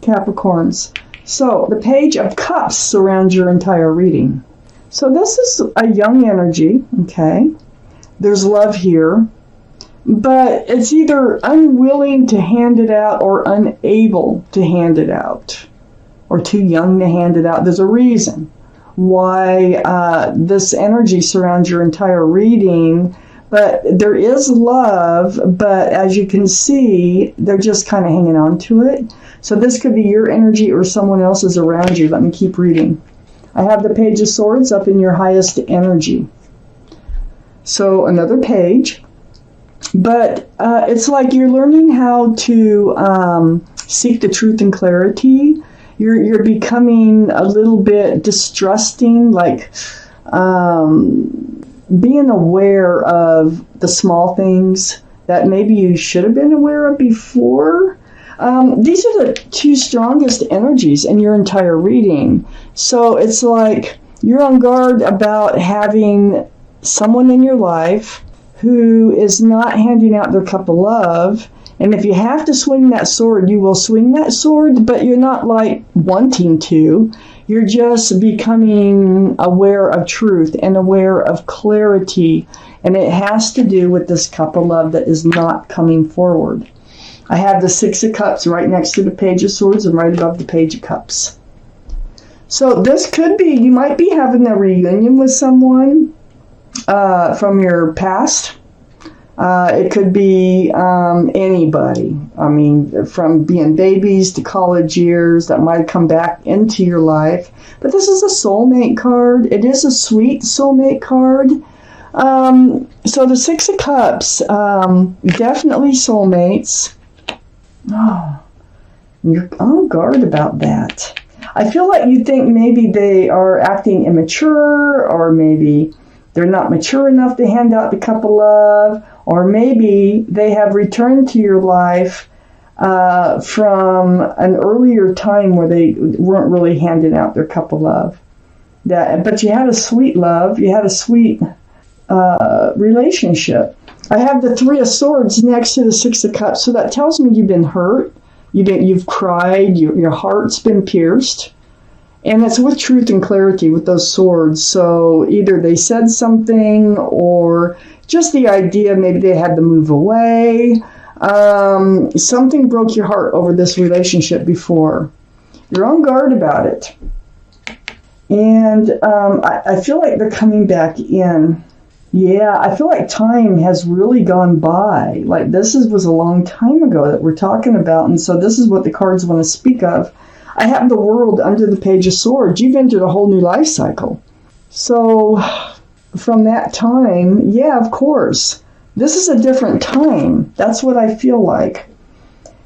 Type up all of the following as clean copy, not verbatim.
Capricorns. So the Page of Cups surrounds your entire reading. So this is a young energy, okay? There's love here, but it's either unwilling to hand it out or unable to hand it out, or too young to hand it out. There's a reason why this energy surrounds your entire reading, but there is love, but as you can see, they're just kind of hanging on to it. So this could be your energy or someone else's around you. Let me keep reading. I have the Page of Swords up in your highest energy. So another page, but it's like you're learning how to seek the truth and clarity. You're becoming a little bit distrusting, like being aware of the small things that maybe you should have been aware of before. These are the two strongest energies in your entire reading. So it's like you're on guard about having someone in your life who is not handing out their cup of love. And if you have to swing that sword, you will swing that sword, but you're not like wanting to. You're just becoming aware of truth and aware of clarity. And it has to do with this cup of love that is not coming forward. I have the Six of Cups right next to the Page of Swords and right above the Page of Cups. So this could be, you might be having a reunion with someone from your past. It could be anybody. I mean, from being babies to college years that might come back into your life. But this is a soulmate card. It is a sweet soulmate card. So the Six of Cups, definitely soulmates. Oh, you're on guard about that. I feel like you think maybe they are acting immature, or maybe they're not mature enough to hand out the cup of love, or maybe they have returned to your life from an earlier time where they weren't really handing out their cup of love. But you had a sweet love, you had a sweet relationship. I have the Three of Swords next to the Six of Cups, so that tells me you've been hurt, you've cried, your heart's been pierced. And it's with truth and clarity with those swords. So either they said something, or just the idea maybe they had to move away. Something broke your heart over this relationship before. You're on guard about it. And I feel like they're coming back in. Yeah, I feel like time has really gone by. Like this was a long time ago that we're talking about. And so this is what the cards want to speak of. I have the World under the Page of Swords. You've entered a whole new life cycle. So from that time, yeah, of course, this is a different time. That's what I feel like.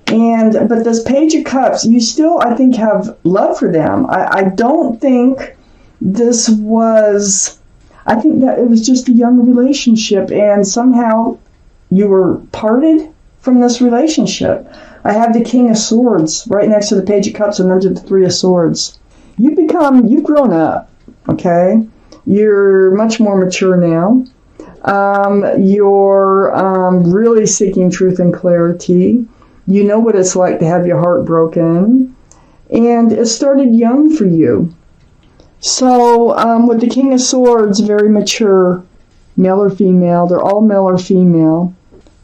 But this Page of Cups, you still, I think, have love for them. I don't think this was, I think that it was just a young relationship, and somehow you were parted from this relationship. I have the King of Swords right next to the Page of Cups and under the Three of Swords. You've grown up, okay? You're much more mature now. You're really seeking truth and clarity. You know what it's like to have your heart broken. And it started young for you. So with the King of Swords, very mature, male or female. They're all male or female.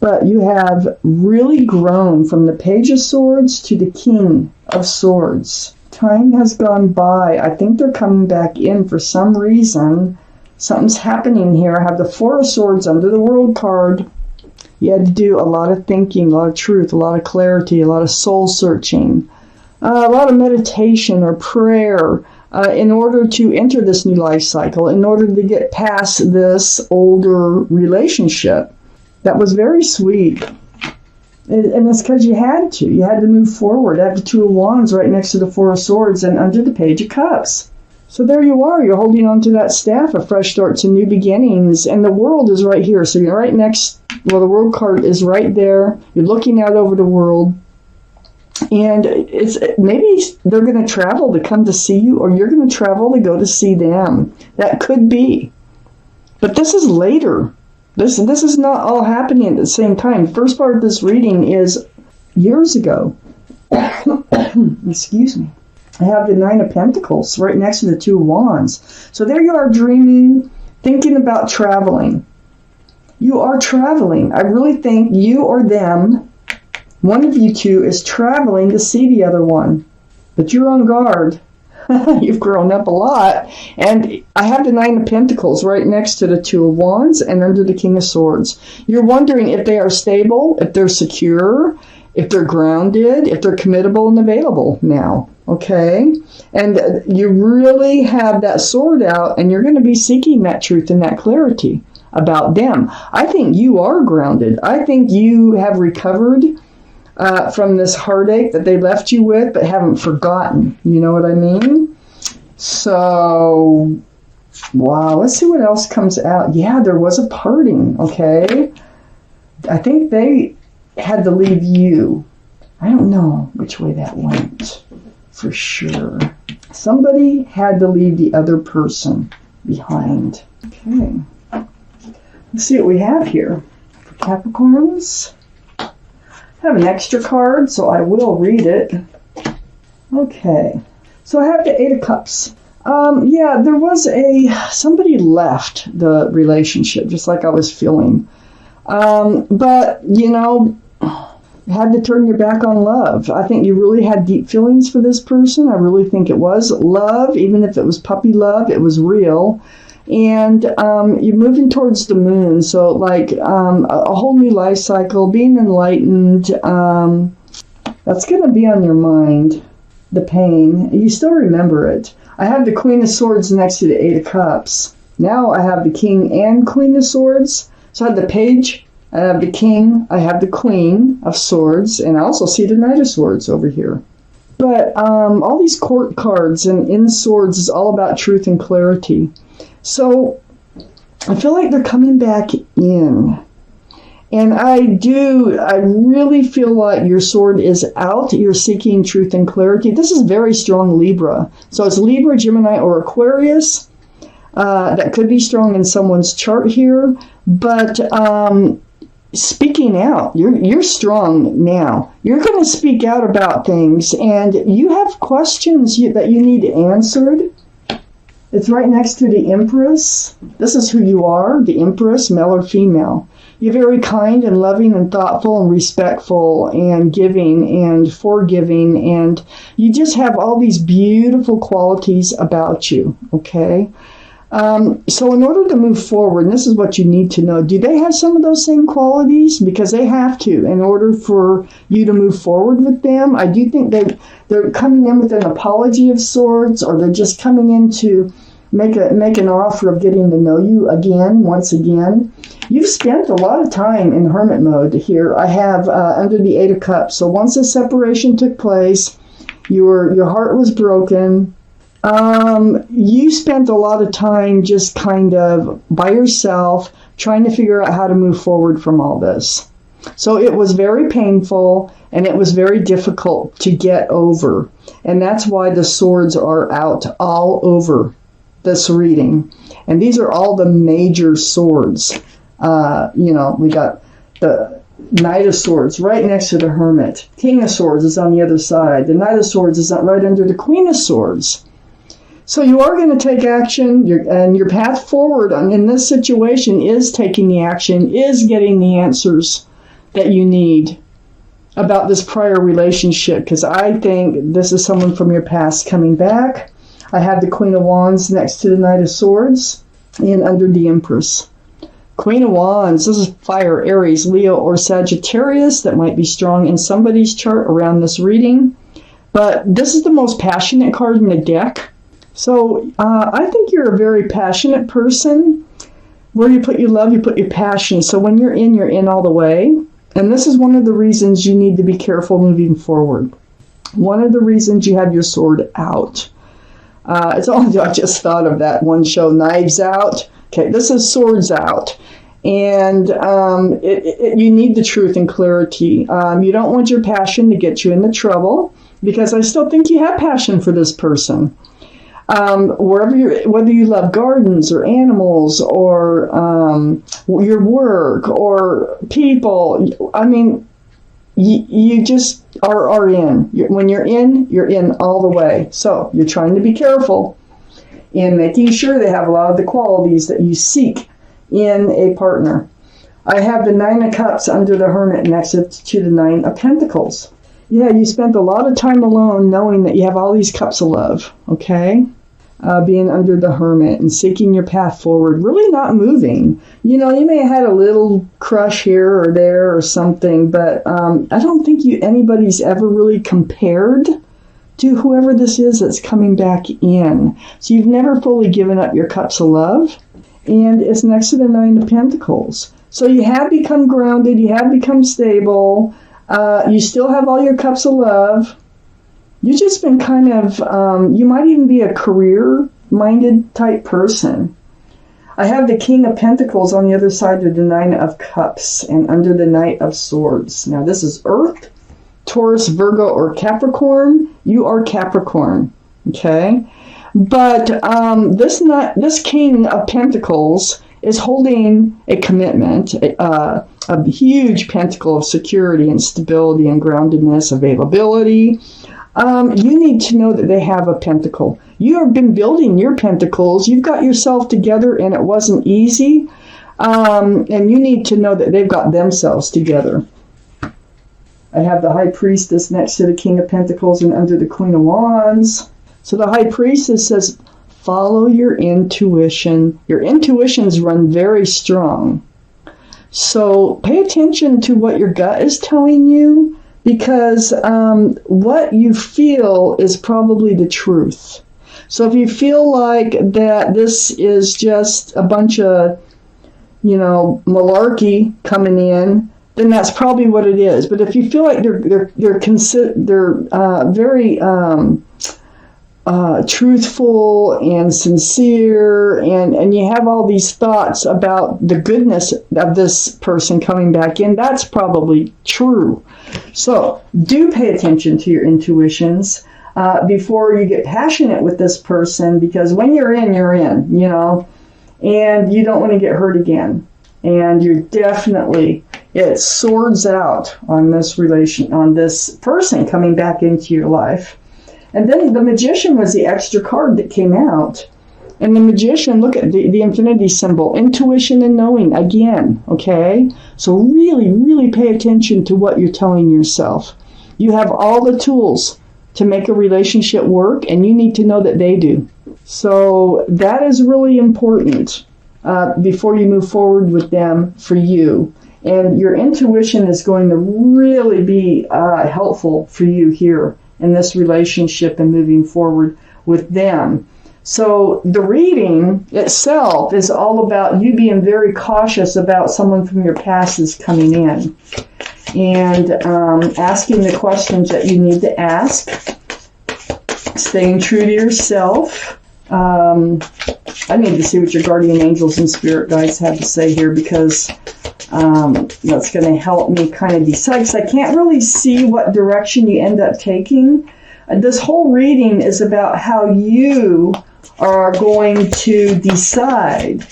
But you have really grown from the Page of Swords to the King of Swords. Time has gone by. I think they're coming back in for some reason. Something's happening here. I have the Four of Swords under the World card. You had to do a lot of thinking, a lot of truth, a lot of clarity, a lot of soul searching, a lot of meditation or prayer in order to enter this new life cycle, in order to get past this older relationship. That was very sweet. And it's because you had to. You had to move forward. I have the Two of Wands right next to the Four of Swords and under the Page of Cups. So there you are. You're holding on to that staff of fresh starts and new beginnings. And the World is right here. So you're right next. Well, the World card is right there. You're looking out over the world. And it's maybe they're going to travel to come to see you, or you're going to travel to go to see them. That could be. But this is later. This is not all happening at the same time. The first part of this reading is years ago. Excuse me. I have the Nine of Pentacles right next to the Two of Wands. So there you are dreaming, thinking about traveling. You are traveling. I really think you or them, one of you two, is traveling to see the other one. But you're on guard. You've grown up a lot. And I have the Nine of Pentacles right next to the Two of Wands and under the King of Swords. You're wondering if they are stable, if they're secure, if they're grounded, if they're committable and available now. Okay? And you really have that sword out, and you're going to be seeking that truth and that clarity about them. I think you are grounded. I think you have recovered from this heartache that they left you with, but haven't forgotten. You know what I mean? So, wow, let's see what else comes out. Yeah, there was a parting, okay? I think they had to leave you. I don't know which way that went for sure. Somebody had to leave the other person behind. Okay. Let's see what we have here for Capricorns. I have an extra card, so I will read it. Okay. So I have the Eight of Cups. Yeah, there was somebody left the relationship, just like I was feeling. But, you know, had to turn your back on love. I think you really had deep feelings for this person. I really think it was love, even if it was puppy love, it was real. And you're moving towards the moon, so like a whole new life cycle, being enlightened, that's going to be on your mind, the pain. You still remember it. I have the Queen of Swords next to the Eight of Cups. Now I have the King and Queen of Swords. So I have the Page, I have the King, I have the Queen of Swords, and I also see the Knight of Swords over here. But all these court cards and in swords is all about truth and clarity. So I feel like they're coming back in. And I really feel like your sword is out. You're seeking truth and clarity. This is very strong Libra. So it's Libra, Gemini, or Aquarius. That could be strong in someone's chart here. But speaking out, you're strong now. You're going to speak out about things. And you have questions that you need answered. It's right next to the Empress. This is who you are, the Empress, male or female. You're very kind and loving and thoughtful and respectful and giving and forgiving. And you just have all these beautiful qualities about you, okay? So in order to move forward, and this is what you need to know, do they have some of those same qualities? Because they have to in order for you to move forward with them. I do think they're coming in with an apology of sorts, or they're just coming in to make an offer of getting to know you again, once again. You've spent a lot of time in hermit mode here. I have under the Eight of Cups. So once the separation took place, your heart was broken. You spent a lot of time just kind of by yourself trying to figure out how to move forward from all this. So it was very painful and it was very difficult to get over. And that's why the swords are out all over this reading. And these are all the major swords. We got the Knight of Swords right next to the Hermit. King of Swords is on the other side. The Knight of Swords is right under the Queen of Swords. So you are going to take action, and your path forward in this situation is taking the action, is getting the answers that you need about this prior relationship, because I think this is someone from your past coming back. I have the Queen of Wands next to the Knight of Swords and under the Empress. Queen of Wands, this is fire, Aries, Leo, or Sagittarius. That might be strong in somebody's chart around this reading. But this is the most passionate card in the deck. So I think you're a very passionate person. Where you put your love, you put your passion. So when you're in all the way. And this is one of the reasons you need to be careful moving forward. One of the reasons you have your sword out. I just thought of that one show, Knives Out. Okay, this is Swords Out. And you need the truth and clarity. You don't want your passion to get you into trouble, because I still think you have passion for this person. Whether you love gardens or animals or your work or people, I mean, you just are in. When you're in all the way. So you're trying to be careful in making sure they have a lot of the qualities that you seek in a partner. I have the Nine of Cups under the Hermit next to the Nine of Pentacles. Yeah, you spent a lot of time alone knowing that you have all these cups of love, okay? Being under the Hermit and seeking your path forward, really not moving. You know, you may have had a little crush here or there or something, but I don't think anybody's ever really compared to whoever this is that's coming back in. So you've never fully given up your cups of love, and it's next to the Nine of Pentacles. So you have become grounded, you have become stable, you still have all your cups of love. You've just been kind of, you might even be a career-minded type person. I have the King of Pentacles on the other side of the Nine of Cups and under the Knight of Swords. Now this is Earth, Taurus, Virgo, or Capricorn. You are Capricorn, okay? But this King of Pentacles is holding a commitment, a huge pentacle of security and stability and groundedness, availability. You need to know that they have a pentacle. You have been building your pentacles. You've got yourself together, and it wasn't easy. And you need to know that they've got themselves together. I have the High Priestess next to the King of Pentacles and under the Queen of Wands. So the High Priestess says, follow your intuition. Your intuitions run very strong. So pay attention to what your gut is telling you, because what you feel is probably the truth. So if you feel like that this is just a bunch of, malarkey coming in, then that's probably what it is. But if you feel like they're very truthful and sincere, and you have all these thoughts about the goodness of this person coming back in, that's probably true. So do pay attention to your intuitions before you get passionate with this person, because when you're in, and you don't want to get hurt again. And you're definitely, it swords out on this person coming back into your life. And then the Magician was the extra card that came out. And the Magician, look at the infinity symbol, intuition and knowing again, okay? So really, really pay attention to what you're telling yourself. You have all the tools to make a relationship work, and you need to know that they do. So that is really important before you move forward with them for you. And your intuition is going to really be helpful for you here in this relationship and moving forward with them. So the reading itself is all about you being very cautious about someone from your past is coming in, and asking the questions that you need to ask, staying true to yourself. I need to see what your guardian angels and spirit guides have to say here, because that's going to help me kind of decide, because I can't really see what direction you end up taking. This whole reading is about how you are going to decide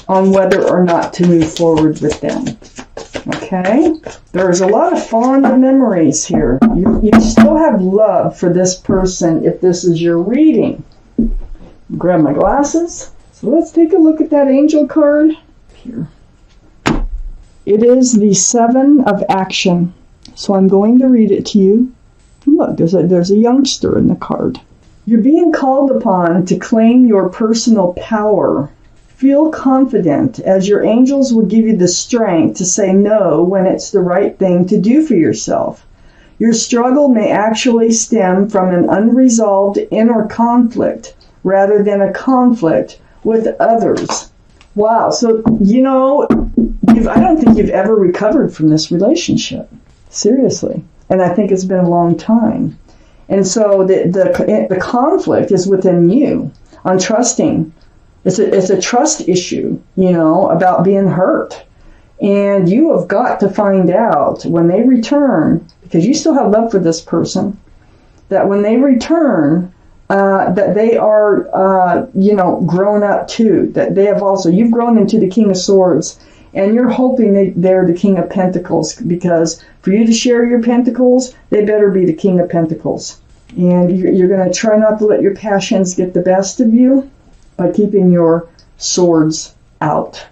on whether or not to move forward with them. Okay? There's a lot of fond memories here. You still have love for this person if this is your reading. Grab my glasses. So let's take a look at that angel card here. It is the Seven of Action. So I'm going to read it to you. Look, there's a youngster in the card. You're being called upon to claim your personal power. Feel confident, as your angels will give you the strength to say no when it's the right thing to do for yourself. Your struggle may actually stem from an unresolved inner conflict rather than a conflict with others. Wow, so, I don't think you've ever recovered from this relationship. Seriously. And I think it's been a long time. And so the conflict is within you on trusting. It's a trust issue, about being hurt. And you have got to find out when they return, because you still have love for this person, that when they return, that they are, grown up too. That they have also, you've grown into the King of Swords, And you're hoping that they're the King of Pentacles, because for you to share your pentacles, they better be the King of Pentacles. And you're going to try not to let your passions get the best of you by keeping your swords out.